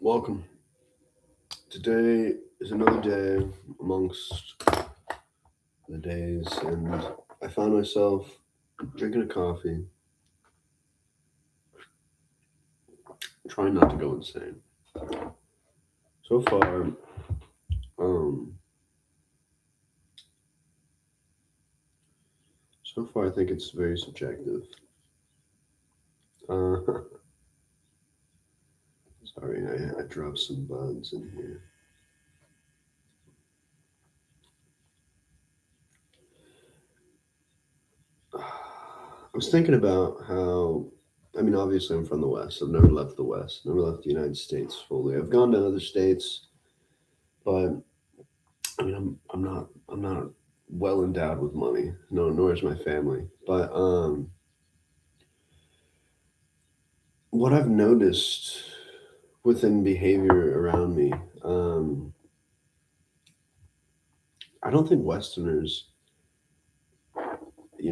Welcome. Today is another day amongst the days, and I found myself drinking a coffee, trying not to go insane. So far, um, I think it's very subjective. Uh, sorry, I dropped some buds in here. I was thinking about how, I mean, obviously I'm from the West. I've never left the West, never left the United States fully. I've gone to other states, but I mean, I'm not well endowed with money. No, nor is my family. But what I've noticed within behavior around me, um, I don't think Westerners,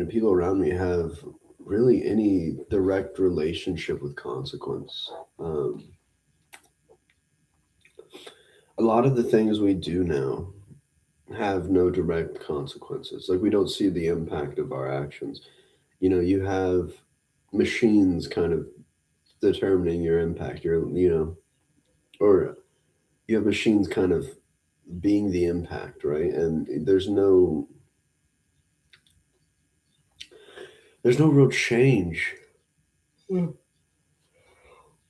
people around me have really any direct relationship with consequence. Um, a lot of the things we do now have no direct consequences. Like we don't see the impact of our actions. You have machines kind of determining your impact. Or you have machines kind of being the impact, right? And there's no real change within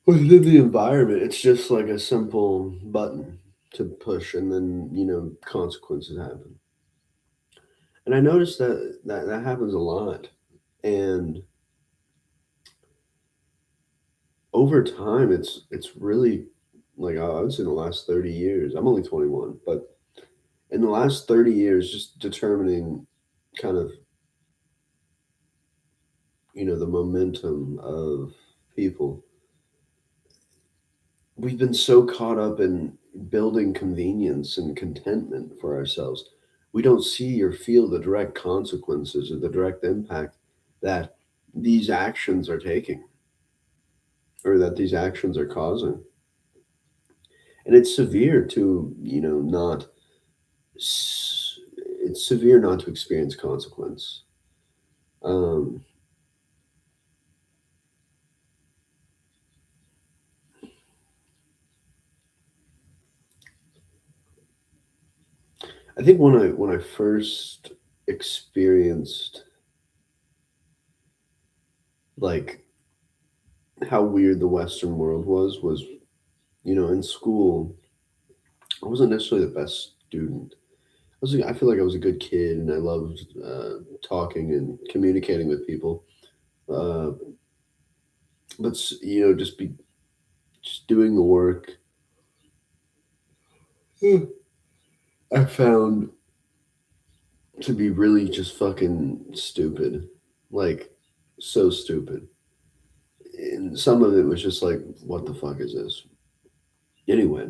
the environment. It's just like a simple button to push, and then consequences happen. And I noticed that happens a lot. And over time, it's really like I would say in the last 30 years. I'm only 21, but in the last 30 years, just determining kind of the momentum of people. We've been so caught up in building convenience and contentment for ourselves. We don't see or feel the direct consequences or the direct impact that these actions are taking or that these actions are causing. And it's severe to, not, it's severe not to experience consequence. Um, I think when I first experienced like how weird the Western world was in school. I wasn't necessarily the best student. I feel like I was a good kid, and I loved talking and communicating with people. Uh, but just doing the work. I found to be really just fucking stupid, like so stupid. And some of it was just like, what the fuck is this? Anyway,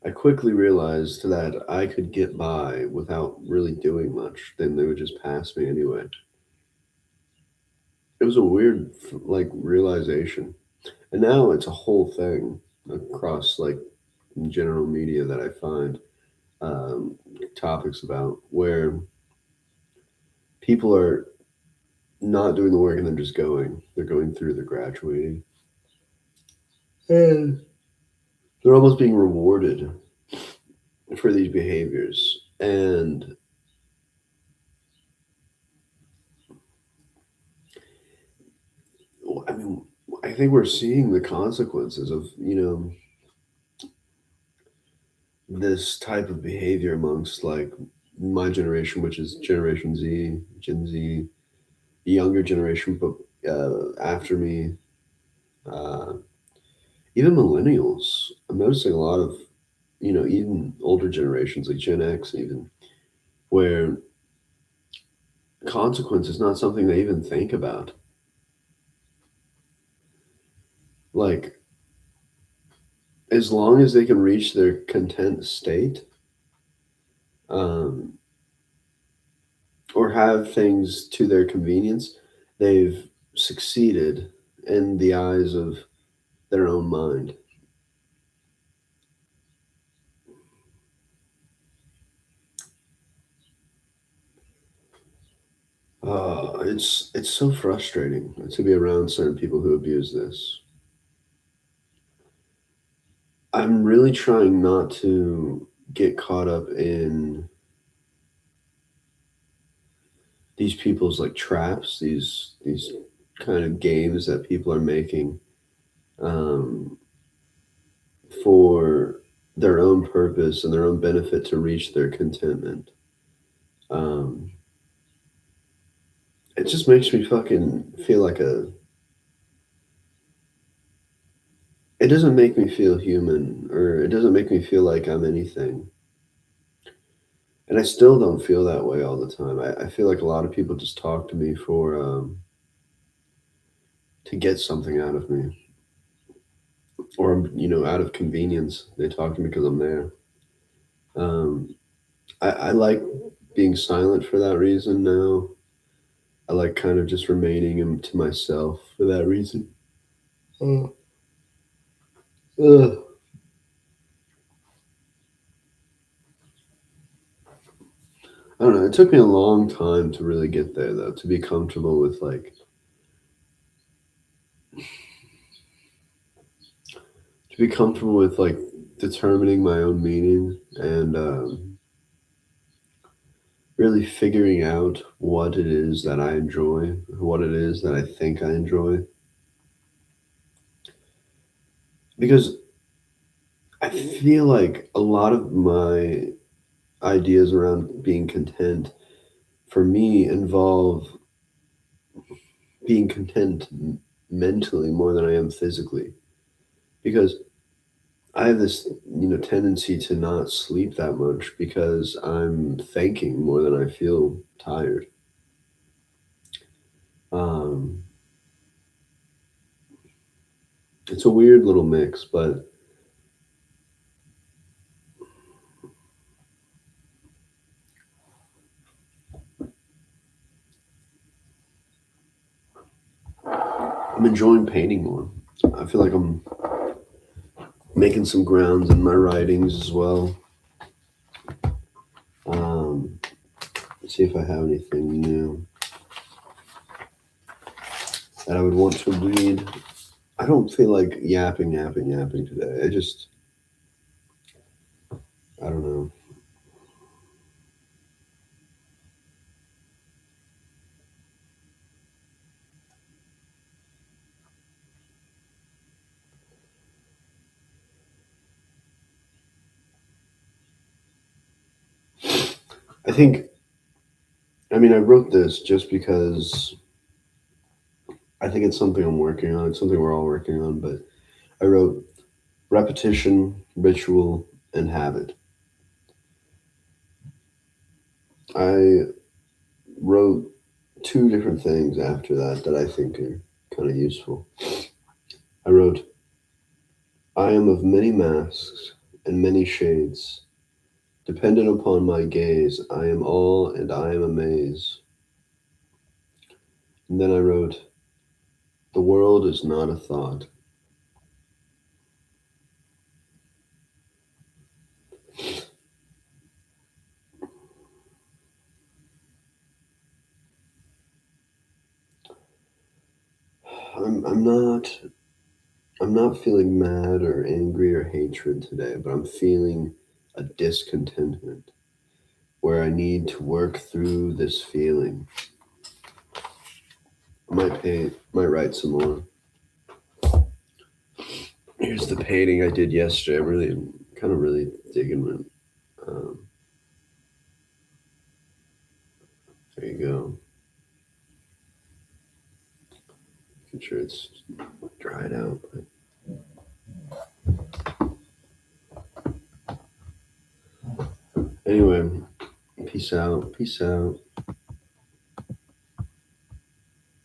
I quickly realized that I could get by without really doing much. Then they would just pass me anyway. It was a weird like realization, and now it's a whole thing across like general media that I find um, topics about where people are not doing the work and they're just going. They're going through. They're graduating, and they're almost being rewarded for these behaviors. And I mean, I think we're seeing the consequences of this type of behavior amongst like my generation, which is Generation Z, Gen Z, the younger generation, but after me, uh, even millennials. I'm noticing a lot of even older generations like Gen X, even where consequence is not something they even think about. Like as long as they can reach their content state, um, or have things to their convenience, they've succeeded in the eyes of their own mind. It's so frustrating to be around certain people who abuse this. I'm really trying not to get caught up in these people's like traps, these kind of games that people are making um, for their own purpose and their own benefit to reach their contentment. Um, it just makes me fucking feel like a. It doesn't make me feel human, or it doesn't make me feel like I'm anything. And I still don't feel that way all the time. I feel like a lot of people just talk to me for to get something out of me, or out of convenience. They talk to me because I'm there. Um, I like being silent for that reason now. I like kind of just remaining to myself for that reason. Oh. Ugh. I don't know. It took me a long time to really get there, though, to be comfortable with like determining my own meaning and really figuring out what it is that I enjoy, what it is that I think I enjoy. Because I feel like a lot of my ideas around being content for me involve being content mentally more than I am physically. Because I have this, tendency to not sleep that much because I'm thinking more than I feel tired. Um, it's a weird little mix, but I'm enjoying painting more. I feel like I'm making some grounds in my writings as well. Um, let's see if I have anything new that I would want to read. I don't feel like yapping today. I don't know. I think, I wrote this just because I think it's something I'm working on. It's something we're all working on, but I wrote repetition, ritual, and habit. I wrote two different things after that I think are kind of useful. I wrote, I am of many masks and many shades. Dependent upon my gaze, I am all and I am a maze. And then I wrote, the world is not a thought. I'm, I'm not I'm not feeling mad or angry or hatred today, but I'm feeling a discontentment where I need to work through this feeling. I might paint, might write some more. Here's the painting I did yesterday. I'm really, kind of really digging it. Um, there you go. Making sure it's dried out. Anyway, peace out. Peace out.